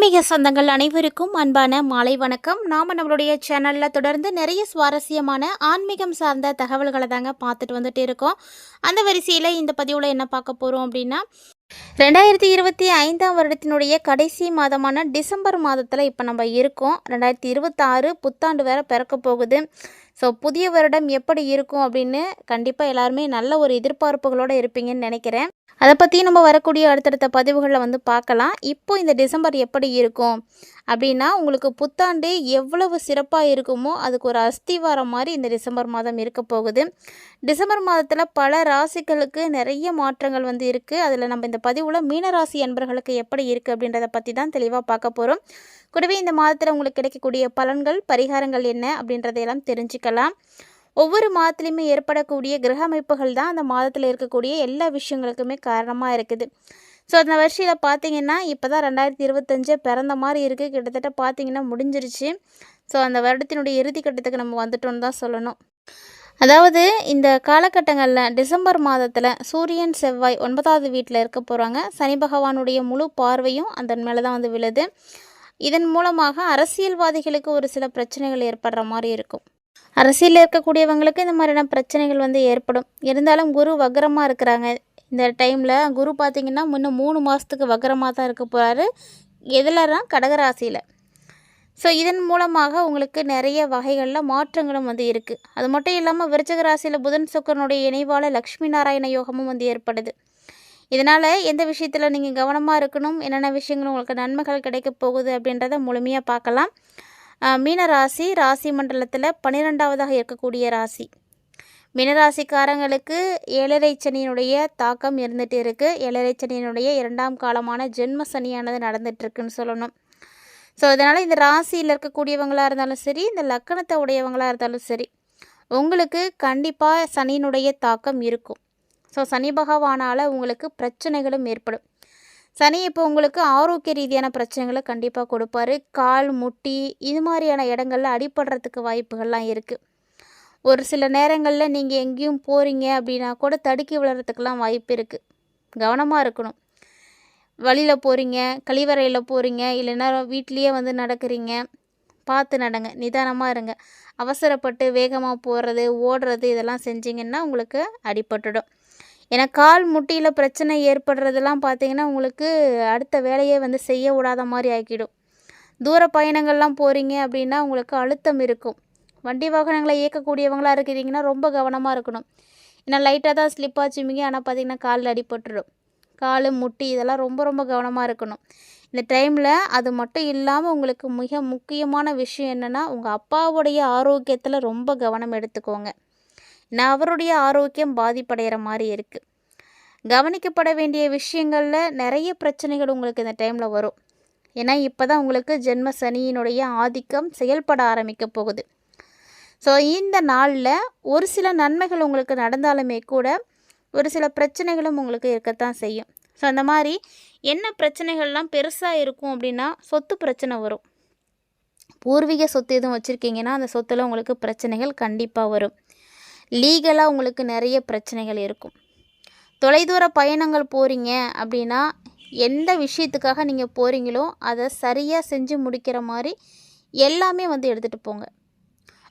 ஆன்மீக சொந்தங்கள் அனைவருக்கும் அன்பான மாலை வணக்கம். நாம் நம்மளுடைய சேனலில் தொடர்ந்து நிறைய சுவாரஸ்யமான ஆன்மீகம் சார்ந்த தகவல்களை தாங்க பார்த்துட்டு வந்துட்டு இருக்கோம். அந்த வரிசையில் இந்த பதிவில் என்ன பார்க்க போகிறோம் அப்படின்னா, 2025ஆம் வருடத்தினுடைய கடைசி மாதமான டிசம்பர் மாதத்தில் இப்போ நம்ம இருக்கோம். 2026 புத்தாண்டு வேறு பிறக்க போகுது. ஸோ புதிய வருடம் எப்படி இருக்கும் அப்படின்னு கண்டிப்பாக எல்லாருமே நல்ல ஒரு எதிர்பார்ப்புகளோடு இருப்பீங்கன்னு நினைக்கிறேன். அதை பற்றி நம்ம வரக்கூடிய அடுத்தடுத்த பதிவுகளில் பார்க்கலாம். இப்போ இந்த டிசம்பர் எப்படி இருக்கும் அப்படின்னா, உங்களுக்கு புத்தாண்டு எவ்வளவு சிறப்பாக இருக்குமோ அதுக்கு ஒரு அஸ்திவாரம் மாதிரி இந்த டிசம்பர் மாதம் இருக்க போகுது. டிசம்பர் மாதத்தில் பல ராசிகளுக்கு நிறைய மாற்றங்கள் இருக்குது. அதில் நம்ம இந்த பதிவில் மீனராசி அன்பர்களுக்கு எப்படி இருக்குது அப்படின்றத பற்றி தான் தெளிவாக பார்க்க போகிறோம். கூடவே இந்த மாதத்தில் உங்களுக்கு கிடைக்கக்கூடிய பலன்கள், பரிகாரங்கள் என்ன அப்படின்றதையெல்லாம் தெரிஞ்சுக்கலாம். ஒவ்வொரு மாதத்துலையுமே ஏற்படக்கூடிய கிரக அமைப்புகள் தான் அந்த மாதத்தில் இருக்கக்கூடிய எல்லா விஷயங்களுக்குமே காரணமாக இருக்குது. ஸோ அந்த வருஷத்தில் பார்த்திங்கன்னா இப்போ தான் 2025 பிறந்த மாதிரி இருக்குது. கிட்டத்தட்ட பார்த்திங்கன்னா முடிஞ்சிருச்சு. ஸோ அந்த வருடத்தினுடைய இறுதி கட்டத்துக்கு நம்ம வந்துட்டோன்னு தான் சொல்லணும். அதாவது இந்த காலகட்டங்களில் டிசம்பர் மாதத்தில் சூரியன் செவ்வாய் 9வது வீட்டில் இருக்க போகிறாங்க. சனி பகவானுடைய முழு பார்வையும் அதன் மேலே தான் விழுது. இதன் மூலமாக அரசியல்வாதிகளுக்கு ஒரு சில பிரச்சனைகள் ஏற்படுற மாதிரி இருக்கும். அரசியலில் இருக்கக்கூடியவங்களுக்கு இந்த மாதிரியான பிரச்சனைகள் ஏற்படும். இருந்தாலும் குரு வக்ரமாக இருக்கிறாங்க. இந்த டைமில் குரு பார்த்திங்கன்னா இன்னும் 3 மாதத்துக்கு வக்ரமாக தான் இருக்க போகிறாரு. எதுலனா கடகராசியில். ஸோ இதன் மூலமாக உங்களுக்கு நிறைய வகைகளில் மாற்றங்களும் இருக்குது. அது மட்டும் இல்லாமல் விருச்சிக ராசியில் புதன் சுக்கிரனுடைய இணைவால் லக்ஷ்மி நாராயண யோகமும் ஏற்படுது. இதனால் எந்த விஷயத்தில் நீங்கள் கவனமாக இருக்கணும், என்னென்ன விஷயங்கள் உங்களுக்கு நன்மைகள் கிடைக்க போகுது அப்படின்றத முழுமையாக பார்க்கலாம். மீனராசி ராசி மண்டலத்தில் 12வதாக இருக்கக்கூடிய ராசி. மீனராசிக்காரங்களுக்கு 7.5 சனியினுடைய தாக்கம் இருந்துகிட்டு இருக்குது. 7.5 சனியினுடைய 2ஆம் காலமான ஜென்ம சனியானது நடந்துகிட்ருக்குன்னு சொல்லணும். ஸோ அதனால் இந்த ராசியில் இருக்கக்கூடியவங்களாக இருந்தாலும் சரி, இந்த லக்கணத்தை உடையவங்களாக இருந்தாலும் சரி, உங்களுக்கு கண்டிப்பாக சனியினுடைய தாக்கம் இருக்கும். ஸோ சனி பகவானால் உங்களுக்கு பிரச்சனைகளும் ஏற்படும். சனி இப்போ உங்களுக்கு ஆரோக்கிய ரீதியான பிரச்சனைகளை கண்டிப்பாக கொடுப்பாரு. கால், முட்டி இது மாதிரியான இடங்களில் அடிபடுறதுக்கு வாய்ப்புகள்லாம் இருக்குது. ஒரு சில நேரங்களில் நீங்கள் எங்கேயும் போகிறீங்க அப்படின்னா கூட தடுக்கி விழுறதுக்கெல்லாம் வாய்ப்பு இருக்குது. கவனமாக இருக்கணும். வழியில் போகிறீங்க, கழிவறையில் போகிறீங்க, இல்லைன்னா வீட்லேயே நடக்கிறீங்க, பார்த்து நடங்க, நிதானமாக இருங்க. அவசரப்பட்டு வேகமாக போகிறது, ஓடுறது இதெல்லாம் செஞ்சிங்கன்னா உங்களுக்கு அடிபட்டுடும். ஏன்னா கால் முட்டியில் பிரச்சனை ஏற்படுறதெல்லாம் பார்த்திங்கன்னா உங்களுக்கு அடுத்த வேலையை செய்ய விடாத மாதிரி ஆக்கிடும். தூர பயணங்கள்லாம் போகிறீங்க அப்படின்னா உங்களுக்கு அழுத்தம் இருக்கும். வண்டி வாகனங்களை இயக்கக்கூடியவங்களாக இருக்கிறீங்கன்னா ரொம்ப கவனமாக இருக்கணும். ஏன்னா லைட்டாக தான் ஸ்லிப் ஆச்சுமிங்க, ஆனால் பார்த்திங்கன்னா காலில் அடிபட்டுடும். கால், முட்டி இதெல்லாம் ரொம்ப ரொம்ப கவனமாக இருக்கணும். இந்த டைமில் அது மட்டும் இல்லாமல் உங்களுக்கு மிக முக்கியமான விஷயம் என்னென்னா, உங்கள் அப்பாவுடைய ஆரோக்கியத்தில் ரொம்ப கவனம் எடுத்துக்கோங்க. நான் அவருடைய ஆரோக்கியம் பாதிப்படைகிற மாதிரி இருக்குது. கவனிக்கப்பட வேண்டிய விஷயங்களில் நிறைய பிரச்சனைகள் உங்களுக்கு இந்த டைமில் வரும். ஏன்னா இப்போ தான் உங்களுக்கு ஜென்ம சனியினுடைய ஆதிக்கம் செயல்பட ஆரம்பிக்க போகுது. ஸோ இந்த நாளில் ஒரு சில நன்மைகள் உங்களுக்கு நடந்தாலுமே கூட ஒரு சில பிரச்சனைகளும் உங்களுக்கு இருக்கத்தான் செய்யும். ஸோ அந்த மாதிரி என்ன பிரச்சனைகள்லாம் பெருசாக இருக்கும் அப்படின்னா, சொத்து பிரச்சனை வரும். பூர்வீக சொத்து எதுவும் வச்சுருக்கீங்கன்னா அந்த சொத்தில் உங்களுக்கு பிரச்சனைகள் கண்டிப்பாக வரும். லீகலாக உங்களுக்கு நிறைய பிரச்சனைகள் இருக்கும். தொலைதூர பயணங்கள் போகிறீங்க அப்படின்னா எந்த விஷயத்துக்காக நீங்கள் போகிறீங்களோ அதை சரியாக செஞ்சு முடிக்கிற மாதிரி எல்லாமே எடுத்துகிட்டு போங்க.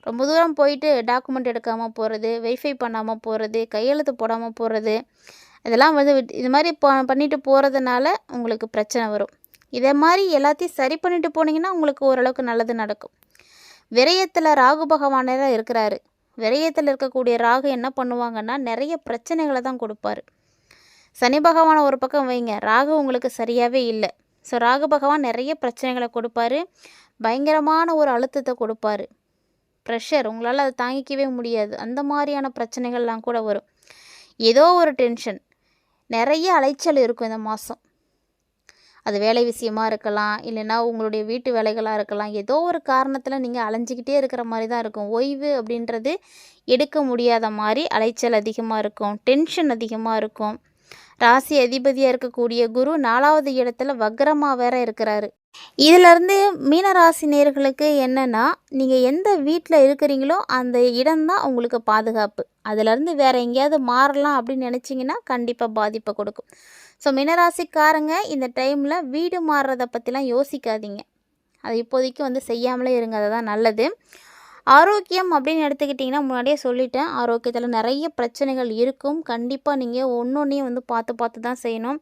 ரொம்ப தூரம் போயிட்டு டாக்குமெண்ட் எடுக்காமல் போகிறது, வெரிஃபை பண்ணாமல் போகிறது, கையெழுத்து போடாமல் போகிறது, இதெல்லாம் இது மாதிரி பண்ணிட்டு போகிறதுனால உங்களுக்கு பிரச்சனை வரும். இதை மாதிரி எல்லாத்தையும் சரி பண்ணிட்டு போனீங்கன்னா உங்களுக்கு ஓரளவுக்கு நல்லது நடக்கும். விரயத்தில் ராகு பகவானே இருக்கிறாரு. விரயத்தில் இருக்கக்கூடிய ராகு என்ன பண்ணுவாங்கன்னா நிறைய பிரச்சனைகளை தான் கொடுப்பாரு. சனி பகவானை ஒரு பக்கம் வைங்க, ராகு உங்களுக்கு சரியாகவே இல்லை. ஸோ ராகு பகவான் நிறைய பிரச்சனைகளை கொடுப்பாரு. பயங்கரமான ஒரு அழுத்தத்தை கொடுப்பாரு. ப்ரெஷர் உங்களால் அதை தாங்கிக்கவே முடியாது. அந்த மாதிரியான பிரச்சனைகள்லாம் கூட வரும். ஏதோ ஒரு டென்ஷன், நிறைய அலைச்சல் இருக்கும் இந்த மாதம். அது வேலை விஷயமாக இருக்கலாம், இல்லைன்னா உங்களுடைய வீட்டு வேலைகளாக இருக்கலாம். ஏதோ ஒரு காரணத்தில் நீங்கள் அலைஞ்சிக்கிட்டே இருக்கிற மாதிரி தான் இருக்கும். ஓய்வு அப்படின்றது எடுக்க முடியாத மாதிரி அலைச்சல் அதிகமாக இருக்கும், டென்ஷன் அதிகமாக இருக்கும். ராசி அதிபதியாக இருக்கக்கூடிய குரு 4வது இடத்துல வக்ரமாக வேற இருக்கிறாரு. இதிலேருந்து மீனராசி நேயர்களுக்கு என்னென்னா, நீங்கள் எந்த வீட்டில் இருக்கிறீங்களோ அந்த இடம்தான் உங்களுக்கு பாதுகாப்பு. அதிலேருந்து வேறு எங்கேயாவது மாறலாம் அப்படின்னு நினச்சிங்கன்னா கண்டிப்பாக பாதிப்பை கொடுக்கும். ஸோ மீனராசிக்காரங்க இந்த டைமில் வீடு மாறுறதை பற்றிலாம் யோசிக்காதீங்க. அது இப்போதைக்கு வந்து செய்யாமலே இருங்க, அதுதான் நல்லது. ஆரோக்கியம் அப்படின்னு எடுத்துக்கிட்டிங்கன்னா முன்னாடியே சொல்லிட்டேன், ஆரோக்கியத்தில் நிறைய பிரச்சனைகள் இருக்கும். கண்டிப்பாக நீங்கள் ஒன்றொன்றையும் வந்து பார்த்து பார்த்து தான் செய்யணும்.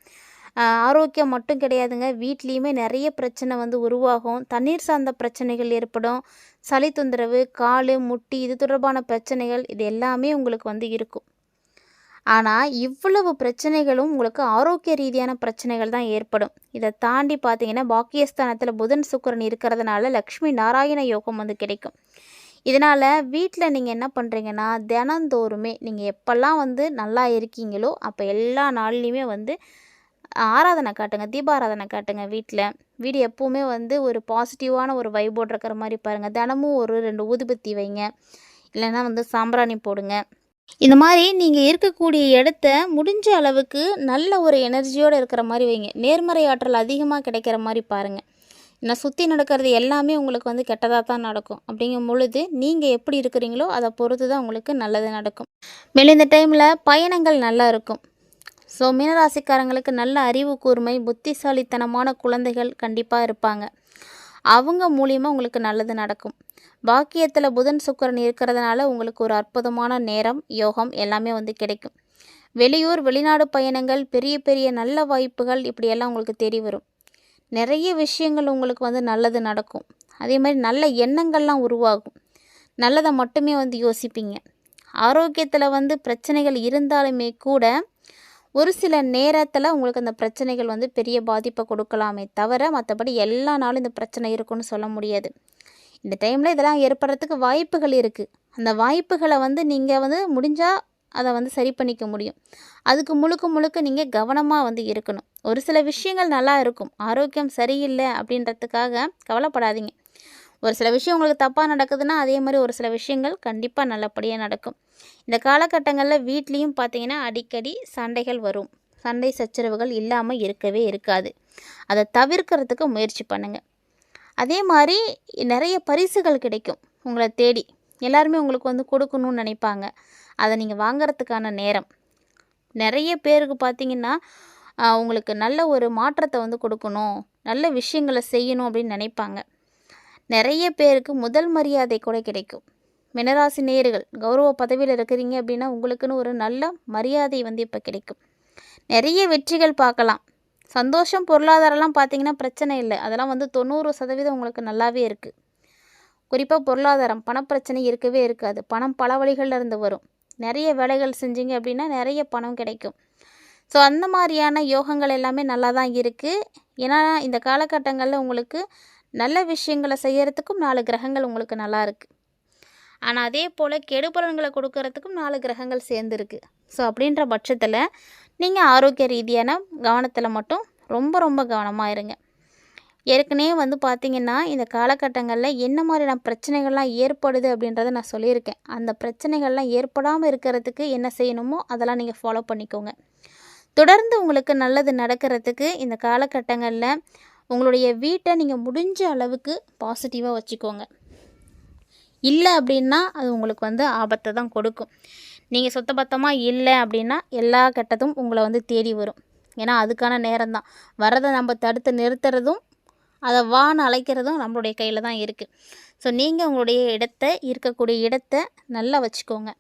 ஆரோக்கியம் மட்டும் கிடையாதுங்க, வீட்லேயுமே நிறைய பிரச்சனை வந்து உருவாகும். தண்ணீர் சார்ந்த பிரச்சனைகள் ஏற்படும். சளி தொந்தரவு, கால், முட்டி இது தொடர்பான பிரச்சனைகள் இது எல்லாமே உங்களுக்கு வந்து இருக்கும். ஆனால் இவ்வளவு பிரச்சனைகளும் உங்களுக்கு ஆரோக்கிய ரீதியான பிரச்சனைகள் தான் ஏற்படும். இதை தாண்டி பார்த்தீங்கன்னா பாக்கியஸ்தானத்தில் புதன் சுக்கிரன் இருக்கிறதுனால லக்ஷ்மி நாராயண யோகம் வந்து கிடைக்கும். இதனால் வீட்டில் நீங்கள் என்ன பண்ணுறீங்கன்னா தினந்தோறுமே நீங்கள் எப்போல்லாம் வந்து நல்லா இருக்கீங்களோ அப்போ எல்லா நாள்லேயுமே வந்து ஆராதனை காட்டுங்க, தீபாராதனை காட்டுங்க. வீடு எப்போவுமே வந்து ஒரு பாசிட்டிவான ஒரு வைபோடு இருக்கிற மாதிரி பாருங்கள். தினமும் ஒரு 2 ஊதுபத்தி வைங்க, இல்லைன்னா வந்து சாம்பிராணி போடுங்க. இந்த மாதிரி நீங்கள் இருக்கக்கூடிய இடத்த முடிஞ்ச அளவுக்கு நல்ல ஒரு எனர்ஜியோடு இருக்கிற மாதிரி வைங்க. நேர்மறை ஆற்றல் அதிகமாக கிடைக்கிற மாதிரி பாருங்கள். ஏன்னா சுற்றி நடக்கிறது எல்லாமே உங்களுக்கு வந்து கெட்டதாக தான் நடக்கும். அப்படிங்கும் பொழுது நீங்கள் எப்படி இருக்கிறீங்களோ அதை பொறுத்து தான் உங்களுக்கு நல்லது நடக்கும். மேலும் இந்த டைமில் பயணங்கள் நல்லா இருக்கும். ஸோ மீனராசிக்காரங்களுக்கு நல்ல அறிவு கூர்மை, புத்திசாலித்தனமான குழந்தைகள் கண்டிப்பாக இருப்பாங்க. அவங்க மூலியமாக உங்களுக்கு நல்லது நடக்கும். பாக்கியத்தில் புதன் சுக்கிரன் இருக்கிறதுனால உங்களுக்கு ஒரு அற்புதமான நேரம், யோகம் எல்லாமே வந்து கிடைக்கும். வெளியூர் வெளிநாடு பயணங்கள், பெரிய பெரிய நல்ல வாய்ப்புகள் இப்படியெல்லாம் உங்களுக்கு தேடி வரும். நிறைய விஷயங்கள் உங்களுக்கு வந்து நல்லது நடக்கும். அதே மாதிரி நல்ல எண்ணங்கள்லாம் உருவாகும். நல்லதை மட்டுமே வந்து யோசிப்பீங்க. ஆரோக்கியத்தில் வந்து பிரச்சனைகள் இருந்தாலுமே கூட ஒரு சில நேரத்தில் உங்களுக்கு அந்த பிரச்சனைகள் வந்து பெரிய பாதிப்பை கொடுக்கலாமே தவிர மற்றபடி எல்லா நாளும் இந்த பிரச்சனை இருக்குன்னு சொல்ல முடியாது. இந்த டைமில் இதெல்லாம் ஏற்படுறதுக்கு வாய்ப்புகள் இருக்குது. அந்த வாய்ப்புகளை வந்து நீங்கள் வந்து முடிஞ்சால் அதை வந்து சரி பண்ணிக்க முடியும். அதுக்கு முழுக்க நீங்கள் கவனமாக வந்து இருக்கணும். ஒரு சில விஷயங்கள் நல்லா இருக்கும். ஆரோக்கியம் சரியில்லை அப்படின்றதுக்காக கவலைப்படாதீங்க. ஒரு சில விஷயம் உங்களுக்கு தப்பாக நடக்குதுன்னா அதே மாதிரி ஒரு சில விஷயங்கள் கண்டிப்பாக நல்லபடியாக நடக்கும். இந்த காலகட்டங்களில் வீட்லேயும் பார்த்தீங்கன்னா அடிக்கடி சண்டைகள் வரும். சண்டை சச்சரவுகள் இல்லாமல் இருக்கவே இருக்காது. அதை தவிர்க்கிறதுக்கு முயற்சி பண்ணுங்கள். அதே மாதிரி நிறைய பரிசுகள் கிடைக்கும் உங்களை தேடி. எல்லாருமே உங்களுக்கு வந்து கொடுக்கணும்னு நினைப்பாங்க. அதை நீங்கள் வாங்கிறதுக்கான நேரம். நிறைய பேருக்கு பார்த்தீங்கன்னா உங்களுக்கு நல்ல ஒரு மாற்றத்தை வந்து கொடுக்கணும், நல்ல விஷயங்களை செய்யணும் அப்படின்னு நினைப்பாங்க. நிறைய பேருக்கு முதல் மரியாதை கூட கிடைக்கும். மீனராசி நேயர்கள் கௌரவ பதவியில் இருக்கிறீங்க அப்படின்னா உங்களுக்குன்னு ஒரு நல்ல மரியாதை வந்து இப்போ கிடைக்கும். நிறைய வெற்றிகள் பார்க்கலாம். சந்தோஷம், பொருளாதாரம்லாம் பார்த்தீங்கன்னா பிரச்சனை இல்லை. அதெல்லாம் வந்து 90% உங்களுக்கு நல்லாவே இருக்குது. குறிப்பாக பொருளாதாரம், பணப்பிரச்சனை இருக்கவே இருக்காது. பணம் பல வழிகளில் இருந்து வரும். நிறைய வேலைகள் செஞ்சீங்க அப்படின்னா நிறைய பணம் கிடைக்கும். ஸோ அந்த மாதிரியான யோகங்கள் எல்லாமே நல்லா தான் இருக்குது. ஏன்னா இந்த காலகட்டங்களில் உங்களுக்கு நல்ல விஷயங்களை செய்கிறதுக்கும் 4 கிரகங்கள் உங்களுக்கு நல்லா இருக்குது. ஆனால் அதே போல் கெடுபலன்களை கொடுக்கறதுக்கும் 4 கிரகங்கள் சேர்ந்துருக்கு. ஸோ அப்படின்ற பட்சத்தில் நீங்கள் ஆரோக்கிய ரீதியான கவனத்தில் மட்டும் ரொம்ப கவனமாக இருங்க. ஏற்கனவே வந்து பார்த்திங்கன்னா இந்த காலகட்டங்களில் என்ன மாதிரியான பிரச்சனைகள்லாம் ஏற்படுது அப்படின்றத நான் சொல்லியிருக்கேன். அந்த பிரச்சனைகள்லாம் ஏற்படாமல் இருக்கிறதுக்கு என்ன செய்யணுமோ அதெல்லாம் நீங்கள் ஃபாலோ பண்ணிக்கோங்க. தொடர்ந்து உங்களுக்கு நல்லது நடக்கிறதுக்கு இந்த காலகட்டங்களில் உங்களுடைய வீட்டை நீங்கள் முடிஞ்ச அளவுக்கு பாசிட்டிவாக வச்சுக்கோங்க. இல்லை அப்படின்னா அது உங்களுக்கு வந்து ஆபத்தை தான் கொடுக்கும். நீங்கள் சுத்தபத்தமாக இல்லை அப்படின்னா எல்லா கெட்டதும் உங்களை வந்து தேடி வரும். ஏன்னா அதுக்கான நேரம் தான். வரதை நம்ம தடுத்து நிறுத்துறதும் அதை வான்னு அழைக்கிறதும் நம்மளுடைய கையில் தான் இருக்குது. ஸோ நீங்கள் உங்களுடைய இருக்கக்கூடிய இடத்தை நல்லா வச்சுக்கோங்க.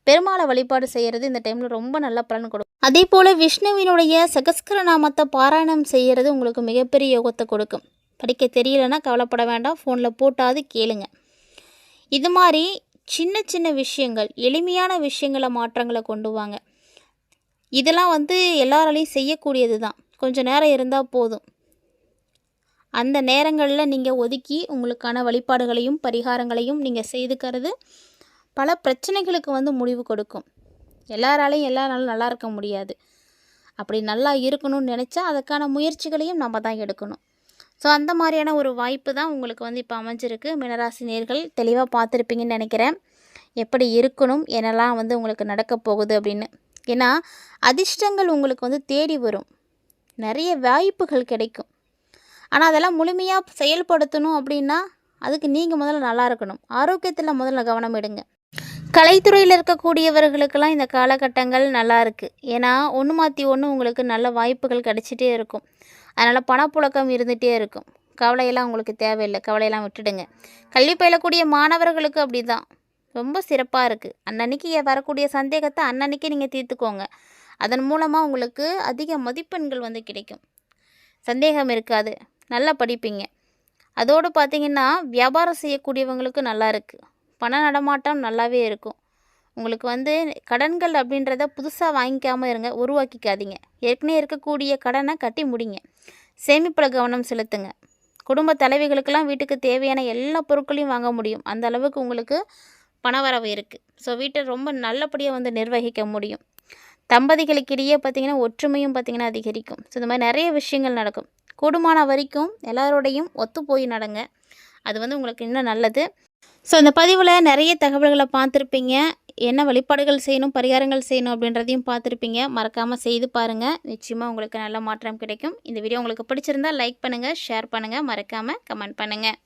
பெருமாளை வழிபாடு செய்கிறது இந்த டைமில் ரொம்ப நல்ல பலன் கொடுக்கும். அதே போல் விஷ்ணுவினுடைய சகஸ்கர நாமத்தை பாராயணம் செய்கிறது உங்களுக்கு மிகப்பெரிய யோகத்தை கொடுக்கும். படிக்க தெரியலன்னா கவலைப்பட வேண்டாம், ஃபோனில் போட்டாது கேளுங்க. இது மாதிரி சின்ன விஷயங்கள், எளிமையான விஷயங்களை மாற்றங்களை கொண்டு வாங்க. இதெல்லாம் வந்து எல்லாராலையும் செய்யக்கூடியது தான். கொஞ்சம் நேரம் இருந்தால் போதும். அந்த நேரங்களில் நீங்கள் ஒதுக்கி உங்களுக்கான வழிபாடுகளையும் பரிகாரங்களையும் நீங்கள் செய்துக்கிறது பல பிரச்சனைகளுக்கு வந்து முடிவு கொடுக்கும். எல்லாராலையும் எல்லா நாளும் நல்லா இருக்க முடியாது. அப்படி நல்லா இருக்கணும்னு நினச்சா அதுக்கான முயற்சிகளையும் நம்ம தான் எடுக்கணும். ஸோ அந்த மாதிரியான ஒரு வாய்ப்பு தான் உங்களுக்கு வந்து இப்போ அமைஞ்சிருக்கு. மீனராசி நேயர்கள் தெளிவாக பார்த்துருப்பீங்கன்னு நினைக்கிறேன். எப்படி இருக்கணும், என்னெல்லாம் வந்து உங்களுக்கு நடக்க போகுது அப்படின்னு. ஏன்னா அதிர்ஷ்டங்கள் உங்களுக்கு வந்து தேடி வரும். நிறைய வாய்ப்புகள் கிடைக்கும். ஆனால் அதெல்லாம் முழுமையாக செயல்படுத்தணும் அப்படின்னா அதுக்கு நீங்கள் முதல்ல நல்லா இருக்கணும். ஆரோக்கியத்தில் முதல்ல கவனம் எடுங்க. கலைத்துறையில் இருக்கக்கூடியவர்களுக்கெல்லாம் இந்த காலகட்டங்கள் நல்லா இருக்குது. ஏன்னா ஒன்று மாற்றி ஒன்று உங்களுக்கு நல்ல வாய்ப்புகள் கிடைச்சிட்டே இருக்கும். அதனால் பணப்புழக்கம் இருந்துகிட்டே இருக்கும். கவலையெல்லாம் உங்களுக்கு தேவையில்லை, கவலையெல்லாம் விட்டுடுங்க. கல்வி பயிலக்கூடிய மாணவர்களுக்கு அப்படி தான் ரொம்ப சிறப்பாக இருக்குது. அன்னன்னைக்கு வரக்கூடிய சந்தேகத்தை அன்னன்னைக்கு நீங்கள் தீர்த்துக்கோங்க. அதன் மூலமாக உங்களுக்கு அதிக மதிப்பெண்கள் வந்து கிடைக்கும். சந்தேகம் இருக்காது, நல்லா படிப்பீங்க. அதோடு பார்த்திங்கன்னா வியாபாரம் செய்யக்கூடியவங்களுக்கு நல்லா இருக்குது. பண நடமாட்டம் நல்லாவே இருக்கும். உங்களுக்கு வந்து கடன்கள் அப்படின்றத புதுசாக வாங்கிக்காமல் இருங்க, உருவாக்கிக்காதீங்க. ஏற்கனவே இருக்கக்கூடிய கடனை கட்டி முடிங்க. சேமிப்பில் கவனம் செலுத்துங்க. குடும்ப தலைவிகளுக்கெல்லாம் வீட்டுக்கு தேவையான எல்லா பொருட்களையும் வாங்க முடியும். அந்த அளவுக்கு உங்களுக்கு பணவரவு இருக்குது. ஸோ வீட்டை ரொம்ப நல்லபடியாக வந்து நிர்வகிக்க முடியும். தம்பதிகளுக்கிடையே பார்த்திங்கன்னா ஒற்றுமையும் பார்த்திங்கன்னா அதிகரிக்கும். ஸோ இந்த மாதிரி நிறைய விஷயங்கள் நடக்கும். கூடுமான வரைக்கும் எல்லாரோடையும் ஒத்து போய் நடங்க. அது வந்து உங்களுக்கு இன்னும் நல்லது. ஸோ இந்த பதிவில் நிறைய தகவல்களை பார்த்துருப்பீங்க. என்ன வழிபாடுகள் செய்யணும், பரிகாரங்கள் செய்யணும் அப்படின்றதையும் பார்த்துருப்பீங்க. மறக்காமல் செய்து பாருங்கள். நிச்சயமாக உங்களுக்கு நல்ல மாற்றம் கிடைக்கும். இந்த வீடியோ உங்களுக்கு பிடிச்சிருந்தால் லைக் பண்ணுங்கள், ஷேர் பண்ணுங்கள், மறக்காமல் கமெண்ட் பண்ணுங்கள்.